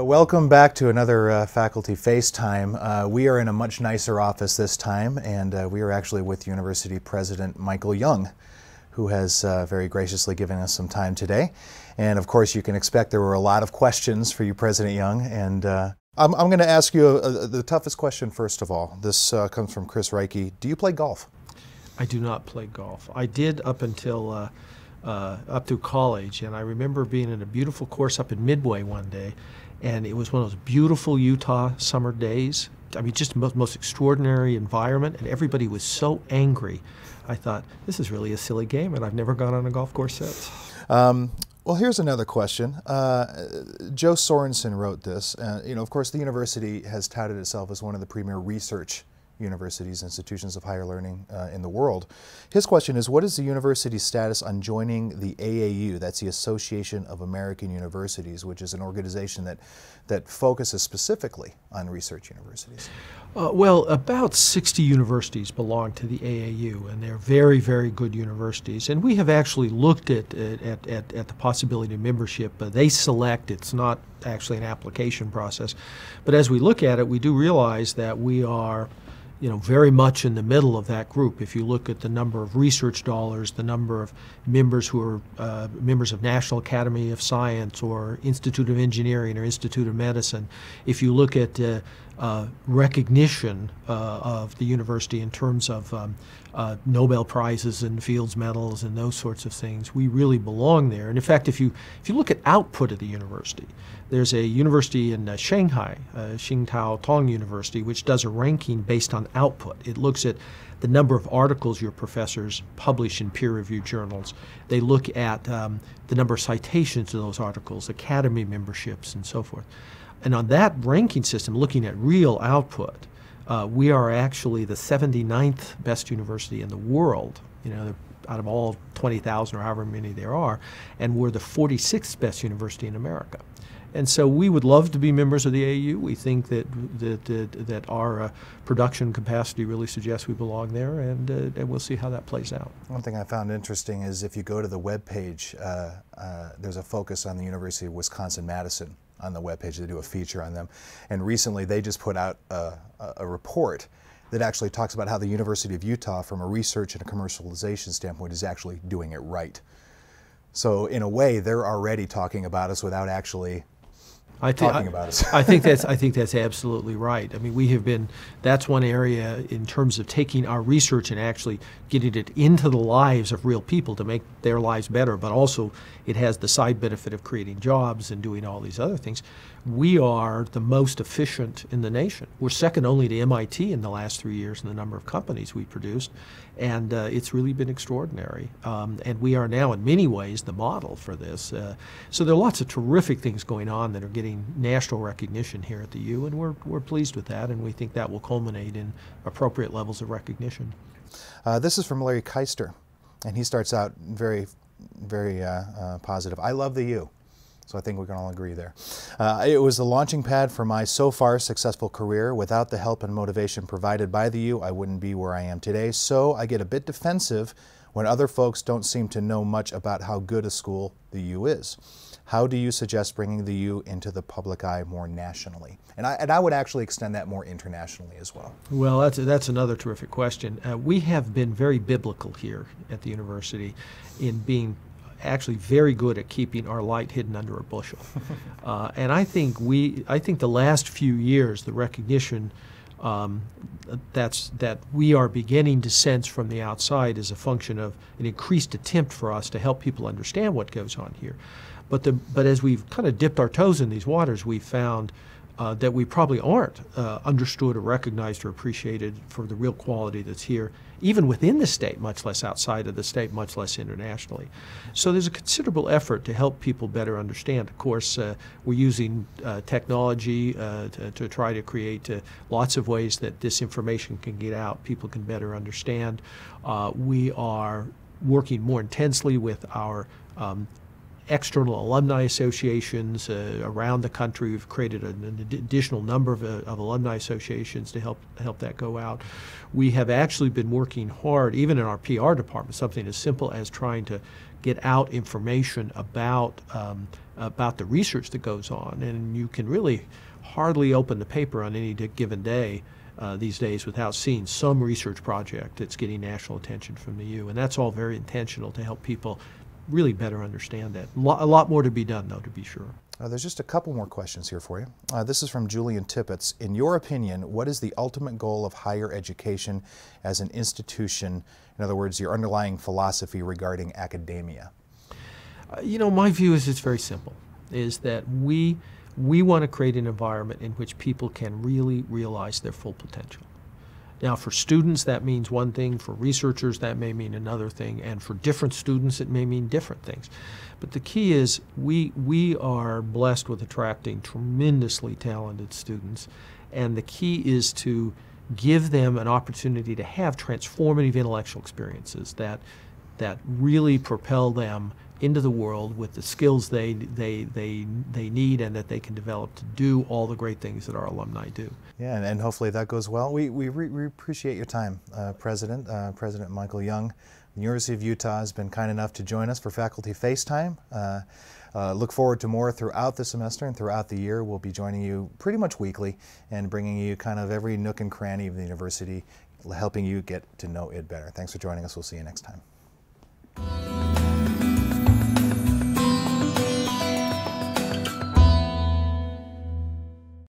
Welcome back to another faculty FaceTime. We are in a much nicer office this time, and we are actually with University President Michael Young, who has very graciously given us some time today. And of course, you can expect there were a lot of questions for you, President Young. And I'm going to ask you the toughest question first of all. This comes from Chris Reike. Do you play golf? I do not play golf. I did up until up through college, and I remember being in a beautiful course up in Midway one day, and it was one of those beautiful Utah summer days. I mean, just the most extraordinary environment, and everybody was so angry. I thought, this is really a silly game, and I've never gone on a golf course since. Well, here's another question. Joe Sorensen wrote this. Of course, the university has touted itself as one of the premier research universities, institutions of higher learning in the world. His question is, what is the university's status on joining the AAU, that's the Association of American Universities, which is an organization that focuses specifically on research universities? Well, about 60 universities belong to the AAU, and they're very, very good universities. And we have actually looked at the possibility of membership. They select, it's not actually an application process. But as we look at it, we do realize that we are very much in the middle of that group. If you look at the number of research dollars, the number of members who are members of National Academy of Science or Institute of Engineering or Institute of Medicine, if you look at recognition of the university in terms of Nobel Prizes and Fields Medals and those sorts of things, we really belong there. And in fact, if you look at output of the university, there's a university in Shanghai, Tsingtao Tong University, which does a ranking based on output. It looks at the number of articles your professors publish in peer-reviewed journals. They look at the number of citations to those articles, academy memberships, and so forth. And on that ranking system, looking at real output, we are actually the 79th best university in the world, out of all 20,000 or however many there are, and we're the 46th best university in America. And so we would love to be members of the AAU. We think that our production capacity really suggests we belong there, and we'll see how that plays out. One thing I found interesting is if you go to the webpage, there's a focus on the University of Wisconsin-Madison on the webpage. They do a feature on them. And recently they just put out a report that actually talks about how the University of Utah, from a research and a commercialization standpoint, is actually doing it right. So in a way, they're already talking about us without actually talking about us. I think that's absolutely right. I mean, we have been, that's one area in terms of taking our research and actually getting it into the lives of real people to make their lives better, but also it has the side benefit of creating jobs and doing all these other things. We are the most efficient in the nation. We're second only to MIT in the last 3 years in the number of companies we produced, and it's really been extraordinary. And we are now in many ways the model for this. So there are lots of terrific things going on that are getting national recognition here at the U, and we're pleased with that, and we think that will culminate in appropriate levels of recognition. This is from Larry Keister, and he starts out very, very positive. I love the U. So I think we can all agree there. It was the launching pad for my so far successful career. Without the help and motivation provided by the U, I wouldn't be where I am today. So I get a bit defensive when other folks don't seem to know much about how good a school the U is. How do you suggest bringing the U into the public eye more nationally? And I would actually extend that more internationally as well. Well, that's another terrific question. We have been very biblical here at the university in being actually very good at keeping our light hidden under a bushel. And I think the last few years, the recognition that we are beginning to sense from the outside is a function of an increased attempt for us to help people understand what goes on here. But as we've kind of dipped our toes in these waters, we've found that we probably aren't understood or recognized or appreciated for the real quality that's here, even within the state, much less outside of the state, much less internationally. So there's a considerable effort to help people better understand. Of course, we're using technology to try to create lots of ways that this information can get out, people can better understand. We are working more intensely with our external alumni associations around the country. We've created an additional number of alumni associations to help that go out. We have actually been working hard, even in our PR department, something as simple as trying to get out information about the research that goes on. And you can really hardly open the paper on any given day these days without seeing some research project that's getting national attention from the U. And that's all very intentional to help people really better understand that. A lot more to be done, though, to be sure. There's just a couple more questions here for you. This is from Julian Tippett. In your opinion, what is the ultimate goal of higher education as an institution? In other words, your underlying philosophy regarding academia. My view is it's very simple, is that we want to create an environment in which people can really realize their full potential. Now, for students, that means one thing. For researchers, that may mean another thing. And for different students, it may mean different things. But the key is we are blessed with attracting tremendously talented students. And the key is to give them an opportunity to have transformative intellectual experiences that really propel them into the world with the skills they need and that they can develop to do all the great things that our alumni do. Yeah, and hopefully that goes well. We appreciate your time, President Michael Young. The University of Utah has been kind enough to join us for Faculty FaceTime. Look forward to more throughout the semester and throughout the year. We'll be joining you pretty much weekly and bringing you kind of every nook and cranny of the university, helping you get to know it better. Thanks for joining us. We'll see you next time.